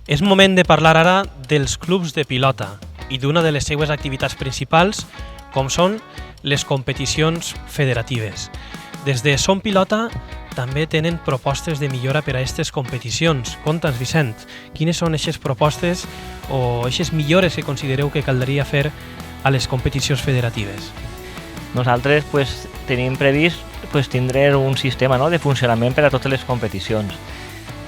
És moment de parlar ara dels clubs de pilota i d'una de les seues activitats principals, com són les competicions federatives. Des de Som Pilota també tenen propostes de millora per a aquestes competicions. Conta'ns, Vicent, quines són aquestes propostes o aquestes millores que considereu que caldria fer a les competicions federatives? Nosaltres tenim previst tindre un sistema de funcionament per a totes les competicions.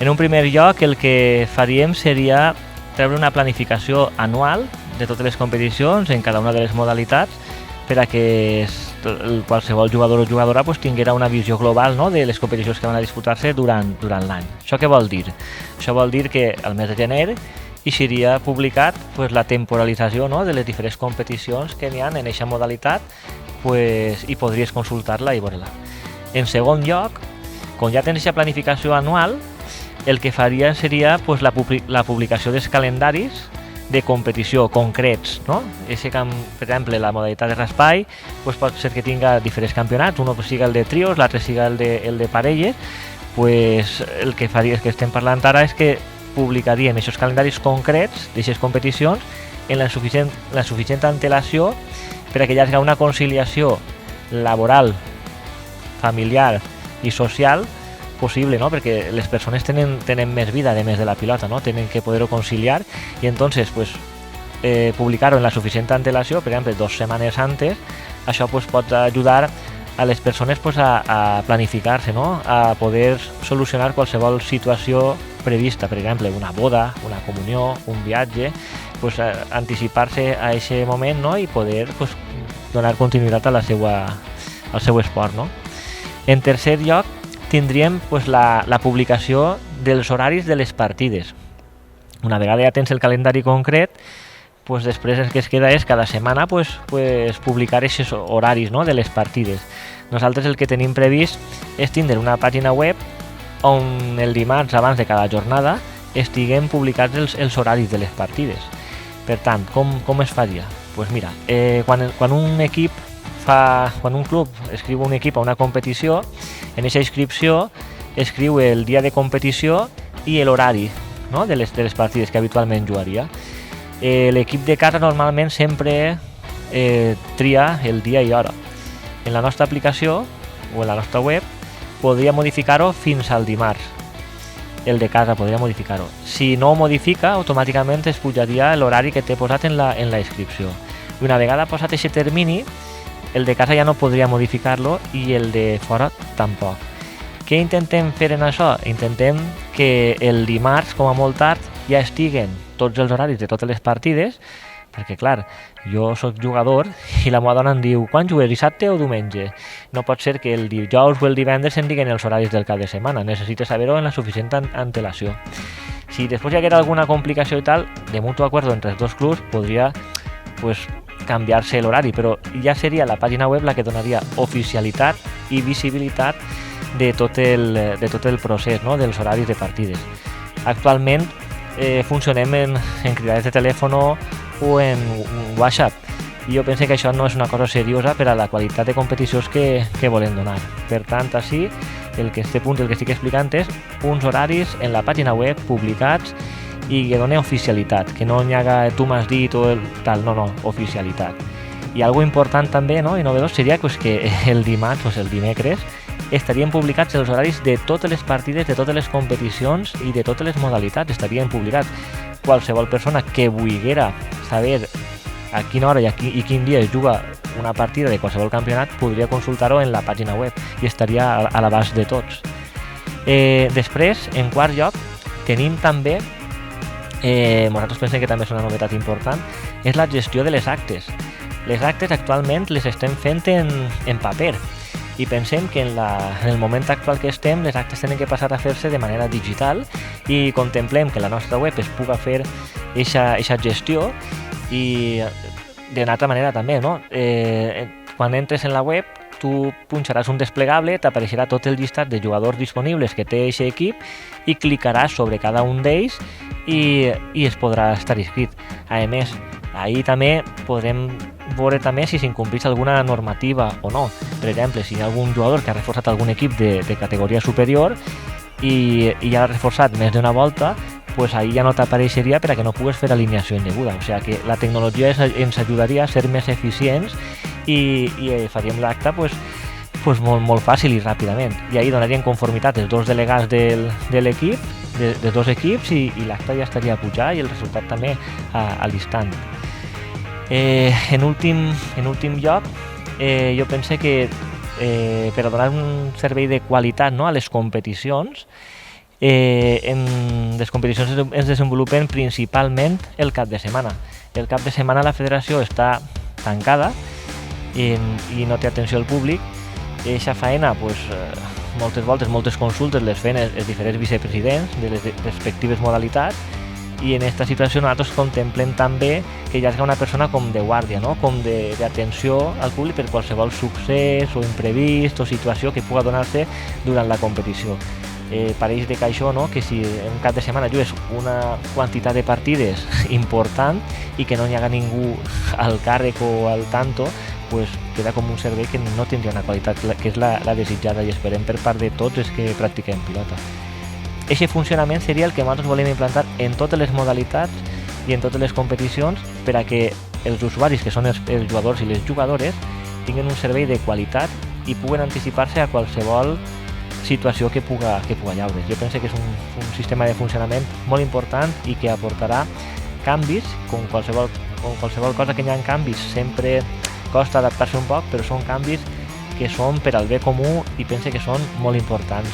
En un primer lloc, el que faríem seria treure una planificació anual de totes les competicions en cada una de les modalitats per a que qualsevol jugador o jugadora tinguera una visió global de les competicions que van a disputar-se durant l'any. Això què vol dir? Això vol dir que al mes de gener seria publicat la temporalització de les diferents competicions que n'hi ha en aquesta modalitat i podries consultar-la i veure-la. En segon lloc, quan ja tens aquesta planificació anual, el que faria seria la publicació dels calendaris de competició concrets. Per exemple, la modalitat de raspall pot ser que tinga diferents campionats, un siga el de trios, l'altre siga el de parelles. El que estem parlant ara és que publicaríem aquests calendaris concrets d'aquestes competicions en la suficient antelació per a que hi hagi una conciliació laboral, familiar i social possible, perquè les persones tenen més vida a més de la pilota, tenen que poder-ho conciliar i entonces publicar-ho en la suficient antelació, per exemple 2 setmanes antes. Això pot ajudar a les persones a planificar-se, a poder solucionar qualsevol situació prevista, per exemple una boda, una comunió, un viatge, anticipar-se a aquest moment i poder donar continuïtat al seu esport. En tercer lloc, tindríem la publicació dels horaris de les partides. Una vegada ja tens el calendari concret, després el que es queda és cada setmana publicar aquests horaris de les partides. Nosaltres el que tenim previst és tindre una pàgina web on el dimarts abans de cada jornada estiguem publicats els horaris de les partides. Per tant, com es faria? Mira, quan un club escriu un equip a una competició, en aquesta inscripció escriu el dia de competició i l'horari de les partides que habitualment jugaria. L'equip de casa normalment sempre tria el dia i hora. En la nostra aplicació o en la nostra web podria modificar-ho fins al dimarts. El de casa podria modificar-ho. Si no ho modifica, automàticament es pujaria l'horari que té posat en la inscripció. I una vegada posat aquest termini, el de casa ja no podria modificar-lo i el de fora tampoc. Què intentem fer en això? Intentem que el dimarts, com a molt tard, ja estiguen tots els horaris de totes les partides, perquè, clar, jo soc jugador i la meva dona em diu quan jugues, dissabte o diumenge? No pot ser que el dijous o el divendres em diguen els horaris del cap de setmana, necessita saber-ho en la suficient antelació. Si després hi haguera alguna complicació i tal, de mutu acuerdo entre els dos clubs podria canviar-se l'horari, però ja seria la pàgina web la que donaria oficialitat i visibilitat de tot el procés dels horaris de partides. Actualment funcionem en cridades de telèfon o en WhatsApp i jo penso que això no és una cosa seriosa per a la qualitat de competicions que volem donar. Per tant, així, el que estic explicant és uns horaris en la pàgina web publicats i que doni oficialitat, que no n'hi haga tu m'has dit o tal, no, oficialitat. I algo important també i novedós seria que el dimarts o el dimecres estarien publicats els horaris de totes les partides, de totes les competicions i de totes les modalitats estarien publicats. Qualsevol persona que volguera saber a quina hora i quin dia es juga una partida de qualsevol campionat podria consultar-ho en la pàgina web i estaria a l'abast de tots. Després, en quart lloc, tenim també, nosaltres pensem que també és una novetat important, és la gestió de les actes. Les actes actualment les estem fent en paper i pensem que en el moment actual que estem les actes tenen que passar a fer-se de manera digital i contemplem que la nostra web es puga fer aquesta gestió i d'una altra manera també. Quan entres en la web tu punxaràs un desplegable, t'apareixerà tot el llistat de jugadors disponibles que té aquest equip i clicaràs sobre cada un d'ells i es podrà estar inscrit. A més, ahir també podrem veure també si s'incompleix alguna normativa o no. Per exemple, si hi ha algun jugador que ha reforçat algun equip de categoria superior i ha reforçat més d'una volta, pues ahí ja no t'apareixeria perquè no pugues fer alineació indeguda. O sigui que la tecnologia ens ajudaria a ser més eficients i faríem l'acte pues molt fàcil i ràpidament. I ahí donarien conformitat els dos delegats de l'equip, dels dos equips, i l'acte ja estaria a pujar i el resultat també a l'instant. En últim lloc, jo pense que per a donar un servei de qualitat, no, a les competicions, les competicions es desenvolupen principalment el cap de setmana. El cap de setmana la federació està tancada i no té atenció al públic. Eixa faena, moltes voltes, moltes consultes les fan els diferents vicepresidents de les respectives modalitats, i en aquesta situació nosaltres contemplem també que hi hagi una persona com de guàrdia, no? Com d'atenció al públic per qualsevol succés o imprevist o situació que pugui donar-se durant la competició. Pareix de caixó, no? Que si en cap de setmana jugues una quantitat de partides important i que no hi haga ningú al càrrec o al tanto, queda com un servei que no tindria una qualitat que és la desitjada, i esperem per part de tots els que practiquem pilota. Aquest funcionament seria el que nosaltres volem implantar en totes les modalitats i en totes les competicions per a que els usuaris, que són els jugadors i les jugadores, tinguin un servei de qualitat i puguen anticipar-se a qualsevol situació que puga llaure. Jo penso que és un sistema de funcionament molt important i que aportarà canvis. Com qualsevol cosa que hi ha canvis, sempre costa adaptar-se un poc, però són canvis que són per al bé comú i penso que són molt importants.